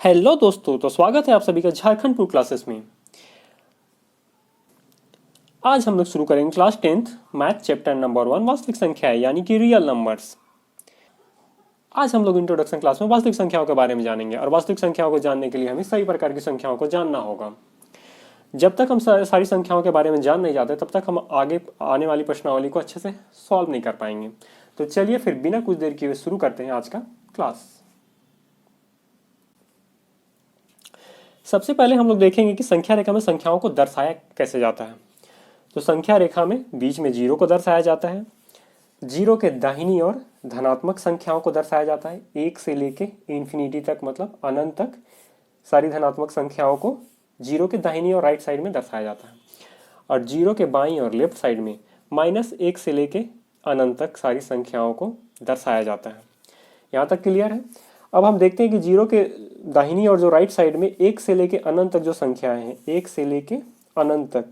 Hello दोस्तों, तो स्वागत है आप सभी का झारखंड टू क्लासेस में। आज हम लोग शुरू करेंगे class 10th math chapter number 1 वास्तविक संख्याएं यानी कि रियल नंबर्स। आज हम लोग इंट्रोडक्शन क्लास में वास्तविक संख्याओं के बारे में जानेंगे और वास्तविक संख्याओं को जानने के लिए हमें सभी प्रकार की संख्याओं को जानना होगा। जब तक हम सारी संख्याओं के बारे में जान नहीं जाते तब तक हम आगे आने वाली प्रश्नावली को अच्छे से सॉल्व नहीं कर पाएंगे। तो चलिए फिर बिना कुछ देर किए शुरू करते हैं आज का क्लास। सबसे पहले हम लोग देखेंगे कि संख्या रेखा में संख्याओं को दर्शाया कैसे जाता है। तो संख्या रेखा में बीच में जीरो को दर्शाया जाता है। जीरो के दाहिनी ओर धनात्मक संख्याओं को दर्शाया जाता है, एक से लेके इन्फिनिटी तक मतलब अनंत तक सारी धनात्मक संख्याओं को जीरो के दाहिनी और राइट साइड में दर्शाया जाता है। और जीरो के बाईं और लेफ्ट साइड में -1 से लेके अनंत तक सारी संख्याओं को दर्शाया जाता है। यहाँ तक क्लियर है। अब हम देखते हैं कि जीरो के दाहिनी और जो राइट साइड में एक से लेके अनंत तक जो संख्याएं हैं, एक से लेके अनंत तक,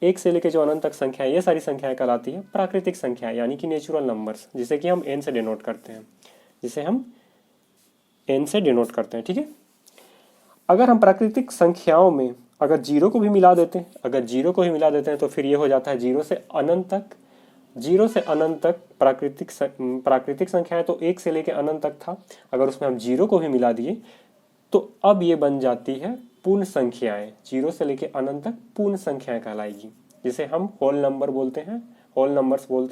एक से लेके जो अनंत तक संख्या है, ये सारी संख्याएं कहलाती है प्राकृतिक संख्या यानी कि नेचुरल नंबर्स, जिसे कि हम n से डिनोट करते हैं, ठीक है। अगर हम प्राकृतिक संख्याओं में अगर जीरो को भी मिला देते हैं तो फिर ये हो जाता है जीरो से अनंत तक प्राकृतिक संख्या है। तो एक से लेके अनंत तक था, अगर उसमें हम जीरो को भी मिला दिए तो अब ये बन जाती है पूर्ण संख्याएं। जीरो से लेके अनंत तक पूर्ण संख्याएं कहलाएगी, जिसे हम होल नंबर्स बोलते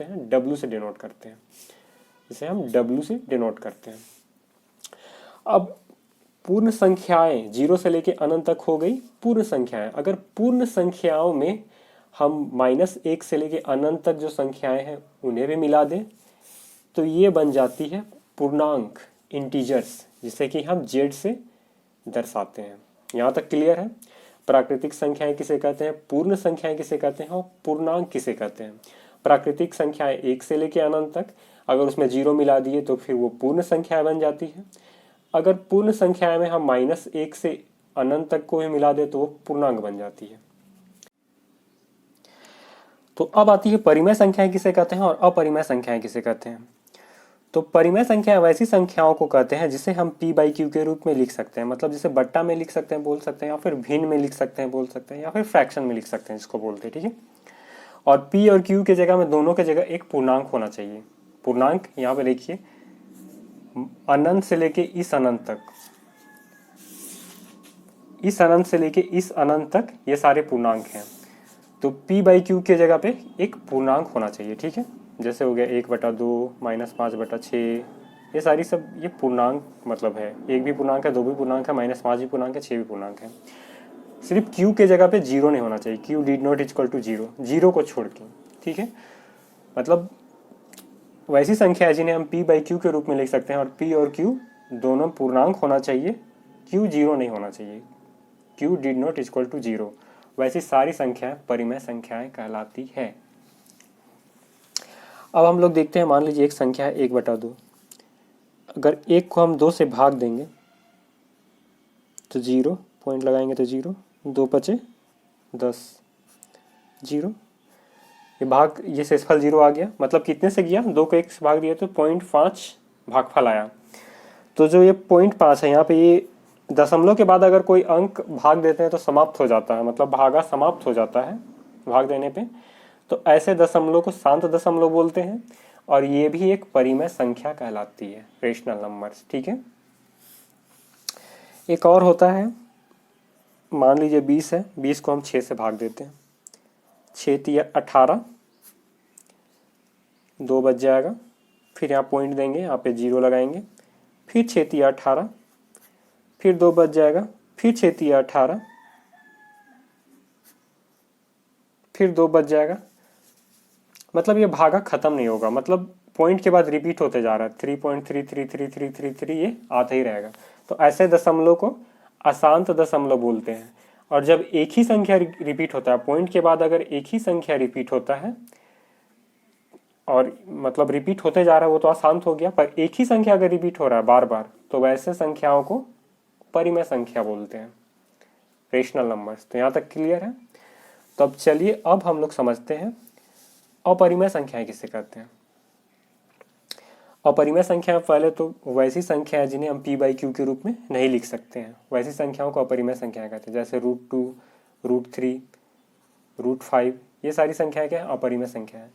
हैं, W से डिनोट करते हैं, अब पूर्ण संख्याएं जीरो से लेके अनंत तक हो गई पूर्ण संख्याएं। अगर पूर्ण संख्याओं में हम -1 से लेके अनंत तक जो संख्याएं हैं उन्हें भी मिला दें तो ये बन जाती है पूर्णांक, इंटीजर्स, जिसे कि हम Z से दर्शाते हैं। यहाँ तक क्लियर है। प्राकृतिक संख्याएं किसे कहते हैं, पूर्ण संख्याएं किसे कहते हैं और पूर्णांक किसे कहते हैं। प्राकृतिक संख्याएं एक से लेके अनंत तक, अगर उसमें जीरो मिला दिए तो फिर वो पूर्ण संख्या बन जाती है। अगर पूर्ण संख्या में हम -1 से अनंत तक को भी मिला दे तो वो पूर्णांक बन जाती है। तो अब आती है परिमेय संख्याएं किसे कहते हैं और अपरिमेय संख्याएं किसे कहते हैं। तो परिमेय संख्या वैसी संख्याओं को कहते हैं जिसे हम p/q के रूप में लिख सकते हैं, मतलब जिसे बट्टा में लिख सकते हैं बोल सकते हैं, या फिर भिन्न में लिख सकते हैं बोल सकते हैं, या फिर फ्रैक्शन में लिख सकते हैं जिसको बोलते हैं, ठीक है। और p और q के जगह में दोनों के जगह एक पूर्णांक होना चाहिए। पूर्णांक यहाँ पे देखिए, अनंत से लेके इस अनंत तक, इस अनंत से लेके इस अनंत तक ये सारे पूर्णांक हैं। तो p/q के जगह पे एक पूर्णांक होना चाहिए, ठीक है। जैसे हो गया 1/2, -5/6, ये सारी सब ये पूर्णांक मतलब है। एक भी पूर्णांक है, दो भी पूर्णांक है, -5 भी पूर्णांक है, 6 भी पूर्णांक है। सिर्फ q के जगह पे जीरो नहीं होना चाहिए, q did not equal to zero, zero को छोड़ के, ठीक है। मतलब वैसी संख्या है जिन्हें हम p/q के रूप में लिख सकते हैं और p और q दोनों पूर्णांक होना चाहिए, q जीरो नहीं होना चाहिए, q did not equal to zero. वैसी सारी संख्याएं परिमेय संख्याएं कहलाती है। अब हम लोग देखते हैं, मान लीजिए एक संख्या है 1/2, अगर एक को हम 2 से भाग देंगे तो 0, पॉइंट लगाएंगे तो 0, 2 पचे 10, 0, ये शेषफल 0 आ गया। मतलब कितने से गया, 2 को 1 से भाग दिया तो 0.5 भागफल आया। तो जो ये 0.5 है, यहाँ पे ये दशमलव के बाद अगर कोई अंक भाग देते हैं तो समाप्त हो जाता है, मतलब भागा समाप्त हो जाता है भाग देने पे। तो ऐसे दशमलव को शांत दशमलव बोलते हैं और ये भी एक परिमेय संख्या कहलाती है, रेशनल नंबर्स, ठीक है। एक और होता है, मान लीजिए 20 है, 20 को हम 6 से भाग देते हैं, 6 तिया 18, 2 बच जाएगा, फिर यहाँ पॉइंट देंगे, यहाँ पे 0 लगाएंगे, फिर 6 तिया 18, फिर 2 बच जाएगा, फिर 6 तिया 18, फिर 2 बच जाएगा। मतलब ये भागा खत्म नहीं होगा, मतलब पॉइंट के बाद रिपीट होते जा रहा है, 3.3333333 ये आता ही रहेगा। तो ऐसे दशमलव को अशांत दशमलव बोलते हैं। और जब एक ही संख्या रिपीट होता है, पॉइंट के बाद अगर एक ही संख्या रिपीट होता है और मतलब रिपीट होते जा रहा है, वो तो अशांत हो गया, पर एक ही संख्या अगर रिपीट हो रहा है बार बार तो वैसे संख्याओं को परिमेय संख्या बोलते हैं, रेशनल नंबर्स। तो यहाँ तक क्लियर है। तो अब चलिए अब हम लोग समझते हैं अपरिमेय संख्याएं किसे कहते हैं। अपरिमेय संख्या पहले तो वैसी संख्या है जिन्हें हम p/q के रूप में नहीं लिख सकते हैं, वैसी संख्याओं को अपरिमेय संख्या कहते हैं। जैसे √2, √3, √5, ये सारी संख्याएं क्या है? अपरिमेय संख्या है।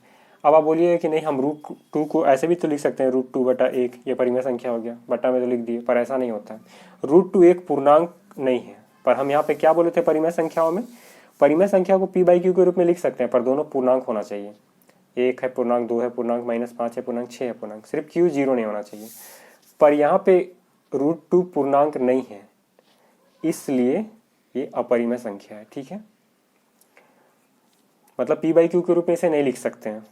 अब आप बोलिए कि नहीं हम √2 को ऐसे भी तो लिख सकते हैं, √2/1, ये परिमेय संख्या हो गया, बटा में तो लिख दिए, पर ऐसा नहीं होता है। √2 एक पूर्णांक नहीं है, पर हम यहाँ पे क्या बोले थे परिमेय संख्याओं में? परिमेय संख्या को p/q के रूप में लिख सकते हैं, पर दोनों पूर्णांक होना चाहिए। 1 है पूर्णांक, 2 है पूर्णांक, -5 है पूर्णांक, 6 है पूर्णांक, सिर्फ q 0 नहीं होना चाहिए। पर यहाँ पे √2 पूर्णांक नहीं है, इसलिए ये अपरिमेय संख्या है। ठीक है, मतलब p/q के रूप में इसे नहीं लिख सकते हैं।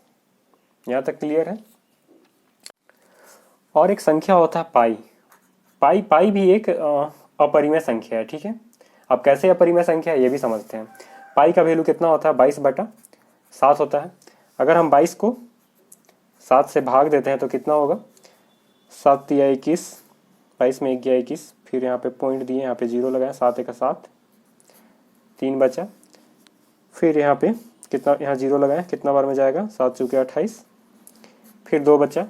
यहाँ तक क्लियर है? और एक संख्या होता है पाई भी एक अपरिमेय संख्या है। ठीक है, अब कैसे अपरिमेय संख्या है ये भी समझते हैं। पाई का वैल्यू कितना होता है? 22/7 होता है। अगर हम 22 को 7 से भाग देते हैं तो कितना होगा? 7 या 21, 22 में 1 गया 21, फिर यहाँ पे पॉइंट दिए, यहाँ पे 0 लगाया, 7 1 7, 3 बचा, फिर यहाँ पे कितना, यहाँ 0 लगाया, कितना बार में जाएगा? 7 चौके 28, फिर 2 बचा,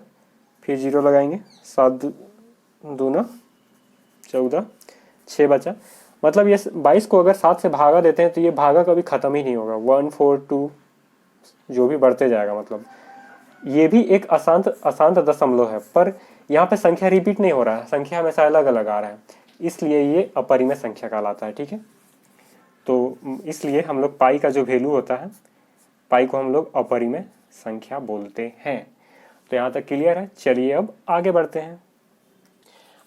फिर 0 लगाएंगे, 7 दूना 14, 6 बचा। मतलब ये 22 को अगर 7 से भागा देते हैं तो ये भागा कभी ख़त्म ही नहीं होगा, 1 4 2 जो भी बढ़ते जाएगा। मतलब ये भी एक अशांत दशमलव है, पर यहाँ पे संख्या रिपीट नहीं हो रहा है, संख्या हमेशा अलग अलग आ रहा है, इसलिए ये अपरिमेय संख्या कहलाता है। ठीक है, तो इसलिए हम लोग पाई का जो वैल्यू होता है, पाई को हम लोग अपरिमेय संख्या बोलते हैं। तो यहाँ तक क्लियर है? चलिए अब आगे बढ़ते हैं।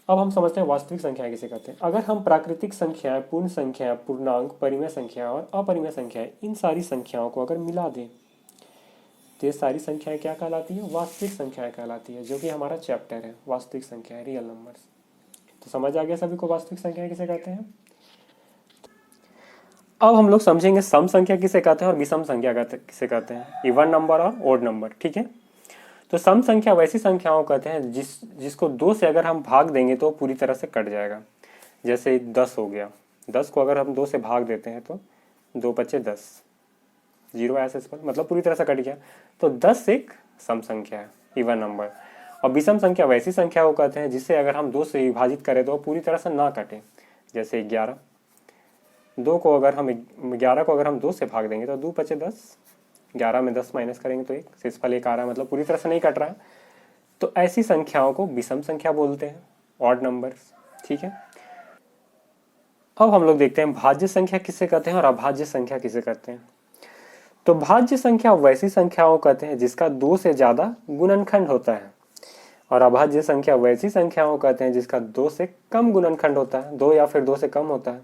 अब हम समझते हैं वास्तविक संख्या किसे कहते हैं। अगर हम प्राकृतिक संख्याएं, पूर्ण संख्याएं, पूर्णांक, परिमेय संख्या और अपरिमेय संख्याएं, इन सारी संख्याओं को अगर मिला दें तो ये सारी संख्याएं क्या कहलाती है? वास्तविक संख्याएं कहलाती है, जो कि हमारा चैप्टर है वास्तविक संख्याएं, रियल नंबर्स। तो समझ आ गया सभी को वास्तविक संख्याएं किसे कहते हैं। अब हम लोग समझेंगे सम संख्या किसे कहते हैं और विषम संख्या किसे कहते हैं, इवन नंबर और ओड नंबर। ठीक है, तो सम संख्या वैसी संख्याओं कहते हैं जिसको 2 से अगर हम भाग देंगे तो पूरी तरह से कट जाएगा। जैसे 10 हो गया, 10 को अगर हम 2 से भाग देते हैं तो 2 बचे 10, 0 ऐसे पर, मतलब पूरी तरह से कट गया। तो 10 एक सम संख्या है, इवन नंबर। और विषम संख्या वैसी संख्या को कहते हैं जिसे अगर हम 2 से विभाजित करें तो पूरी तरह से ना कटे। जैसे 11, 11 को अगर हम 2 से भाग देंगे तो 2 बचे 10, 11 में 10 माइनस करेंगे तो 1, शेषफल 1 आ रहा है, मतलब पूरी तरह से नहीं कट रहा है। तो ऐसी संख्याओं को विषम संख्या बोलते हैं, ऑड नंबर्स। ठीक है, अब हम लोग देखते हैं भाज्य संख्या किसे कहते हैं और अभाज्य संख्या किसे कहते हैं। तो भाज्य संख्या वैसी संख्याओं कहते हैं जिसका 2 से ज्यादा गुणनखंड होता है, और अभाज्य संख्या वैसी संख्याओं कहते हैं जिसका 2 से कम गुणनखंड होता है, 2 या फिर 2 से कम होता है।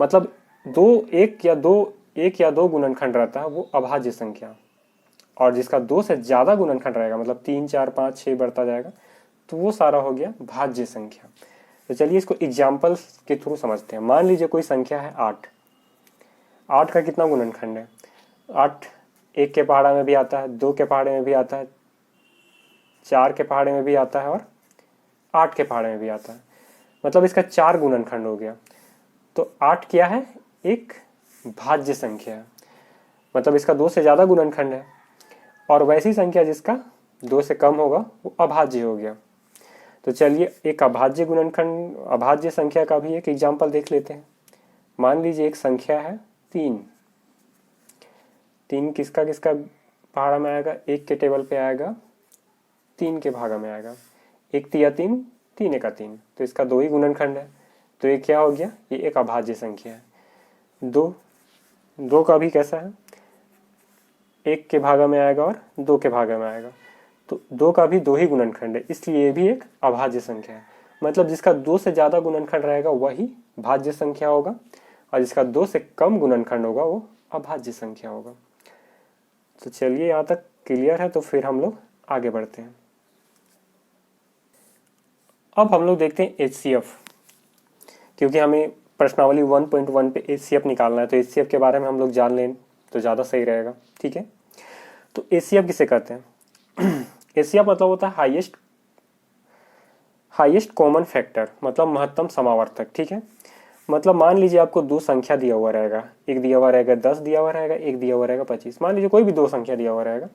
मतलब 1 या 2 गुणनखंड रहता है वो अभाज्य संख्या, और जिसका 2 से ज्यादा गुणनखंड रहेगा, मतलब 3 4 5 6 बढ़ता जाएगा, तो वो सारा हो गया भाज्य संख्या। तो चलिए इसको एग्जाम्पल्स के थ्रू समझते हैं। मान लीजिए कोई संख्या है 8, 8 का कितना गुणनखंड है? 8 1 के पहाड़े में भी आता है, 2 के पहाड़े में भी आता है, 4 के पहाड़े में भी आता है और 8 के पहाड़े में भी आता है, मतलब इसका 4 गुणनखंड हो गया। तो 8 क्या है? एक भाज्य संख्या है, मतलब इसका 2 से ज्यादा गुणनखंड है। और वैसी संख्या जिसका 2 से कम होगा वो अभाज्य हो गया। तो चलिए एक अभाज्य संख्या का भी एक एग्जाम्पल देख लेते हैं। मान लीजिए एक संख्या है 3, 3 किसका पहाड़ा में आएगा? 1 के टेबल पे आएगा, 3 के भागा में आएगा, 1 तिया 3, 3 एका 3, तो इसका 2 ही गुणनखंड है, तो ये क्या हो गया? ये एक अभाज्य संख्या है। 2 का भी कैसा है? 1 के भागा में आएगा और 2 के भागा में आएगा, तो 2 का भी 2 ही गुणनखंड है, इसलिए ये भी एक अभाज्य संख्या है। मतलब जिसका 2 से ज्यादा गुणनखंड रहेगा वही भाज्य संख्या होगा, और जिसका 2 से कम गुणनखंड होगा वो अभाज्य संख्या होगा। तो चलिए यहाँ तक क्लियर है, तो फिर हम लोग आगे बढ़ते हैं। अब हम लोग देखते हैं HCF, क्योंकि हमें प्रश्नावली 1.1 पे HCF निकालना है, तो HCF के बारे में हम लोग जान लें तो ज़्यादा सही रहेगा। ठीक है, तो HCF किसे कहते हैं? HCF मतलब होता है हाईएस्ट कॉमन फैक्टर, मतलब महत्तम समावर्तक। ठीक है, मतलब मान लीजिए आपको 2 संख्या दिया हुआ रहेगा, एक दिया हुआ रहेगा 10 दिया हुआ रहेगा, एक दिया हुआ रहेगा 25। मान लीजिए कोई भी 2 संख्या दिया हुआ रहेगा,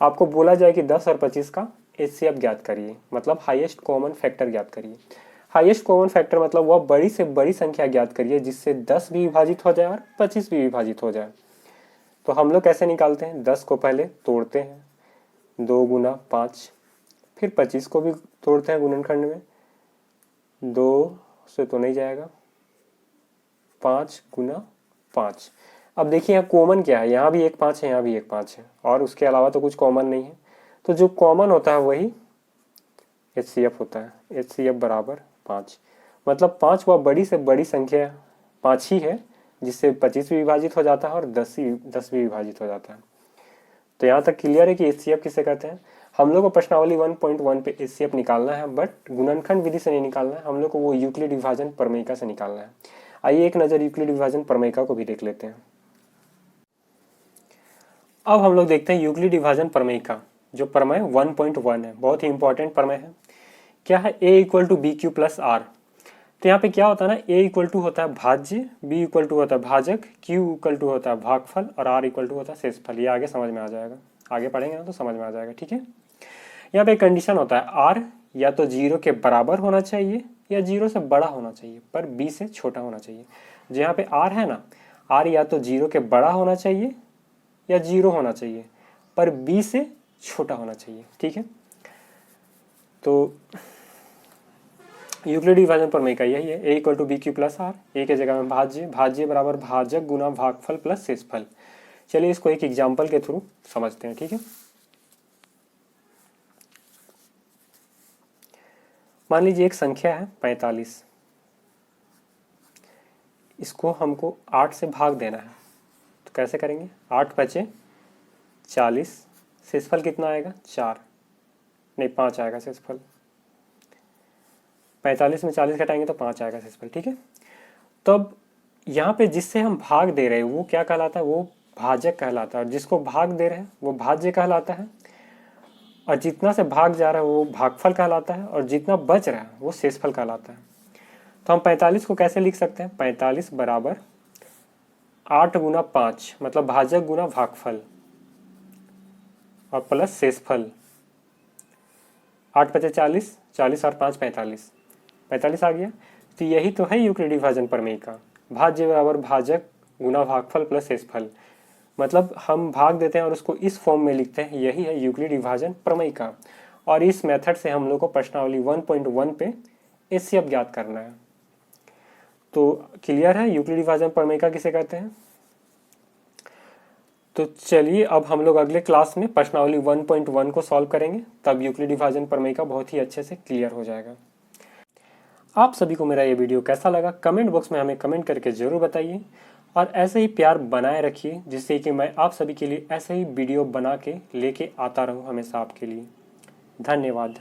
आपको बोला जाए कि 10 और 25 का HCF ज्ञात करिए, मतलब हाईएस्ट कॉमन फैक्टर ज्ञात करिए। हाईएस्ट कॉमन फैक्टर मतलब वह बड़ी से बड़ी संख्या ज्ञात करिए जिससे 10 भी विभाजित हो जाए और 25 भी विभाजित हो जाए। तो हम लोग कैसे निकालते हैं, 10 को पहले तोड़ते हैं, 2 गुना 5, फिर 25 को भी तोड़ते हैं गुणनखंड में, 2 से तो नहीं जाएगा, 5 गुना 5। अब देखिए यहाँ कॉमन क्या है, यहाँ भी एक 5 है, यहाँ भी एक 5 है, और उसके अलावा तो कुछ कॉमन नहीं है। तो जो कॉमन होता है वही HCF होता है। HCF बराबर 5, मतलब 5 वह बड़ी से बड़ी संख्या 5 ही है जिससे 25 भी विभाजित हो जाता है और 10 भी विभाजित हो जाता है। तो यहाँ तक क्लियर है कि HCF किसे कहते हैं। हम लोग को प्रश्नावली 1.1 पे HCF निकालना है, बट गुणनखंड विधि से नहीं निकालना है, हम लोग को वो यूक्लिड विभाजन प्रमेयिका से निकालना है। आइए एक नज़र यूक्लिड विभाजन प्रमेयिका को भी देख लेते हैं। अब हम लोग देखते हैं यूक्लिड विभाजन प्रमेयिका, जो प्रमेय 1.1 है, बहुत ही इंपॉर्टेंट प्रमेय है। क्या है, A = BQ + R। तो यहाँ पे क्या होता है ना, A = होता है भाज्य, B = होता है भाजक, Q = होता है भागफल और R = होता है शेषफल। ये आगे समझ में आ जाएगा, आगे पढ़ेंगे ना तो समझ में आ जाएगा, ठीक है। यहाँ पे कंडीशन होता है R या तो 0 के बराबर होना चाहिए या 0 से बड़ा होना चाहिए, पर B से छोटा होना चाहिए। जो यहाँ पे R है ना, R या तो 0 के बड़ा होना चाहिए या 0 होना चाहिए, पर B से छोटा होना चाहिए, ठीक है। तो यूक्लिड विभाजन प्रमेय का यही है, A = BQ + R। A के जगह में भाज्य बराबर भाजक गुना भागफल प्लस शेषफल। चलिए इसको एक एग्जाम्पल के थ्रू समझते हैं, ठीक है। मान लीजिए एक संख्या है 45, इसको हमको 8 से भाग देना है। तो कैसे करेंगे, 8 बचे 40, शेषफल कितना आएगा, 4 नहीं 5 आएगा शेषफल। 45 में 40 घटाएंगे तो 5 आएगा शेषफल, ठीक है। तब यहाँ पे जिससे हम भाग दे रहे हैं वो क्या कहलाता है, वो भाजक कहलाता है, और जिसको भाग दे रहे हैं वो भाज्य कहलाता है, और जितना से भाग जा रहा है वो भागफल कहलाता है, और जितना बच रहा है वो शेषफल कहलाता है। तो हम 45 को कैसे लिख सकते हैं, 45 बराबर 8 गुना 5, मतलब भाजक गुना भागफल और प्लस शेषफल। 8 बचे 40, 40 और 5 45, 45 आ गया। तो यही तो है यूक्लिड विभाजन प्रमेय का, भाज्य बराबर भाजक गुना भागफल प्लस शेषफल। मतलब हम भाग देते हैं और उसको इस फॉर्म में लिखते हैं, यही है यूक्लिड विभाजन प्रमेय का। और इस मेथड से हम लोग को प्रश्नावली 1.1 पे HCF ज्ञात करना है। तो क्लियर है यूक्लिड विभाजन प्रमेय का किसे कहते हैं। तो चलिए अब हम लोग अगले क्लास में प्रश्नावली 1.1 को सॉल्व करेंगे, तब यूक्लिड विभाजन प्रमेय का बहुत ही अच्छे से क्लियर हो जाएगा। आप सभी को मेरा ये वीडियो कैसा लगा कमेंट बॉक्स में हमें कमेंट करके ज़रूर बताइए, और ऐसे ही प्यार बनाए रखिए जिससे कि मैं आप सभी के लिए ऐसे ही वीडियो बना के लेके आता रहूं हमेशा आपके लिए। धन्यवाद।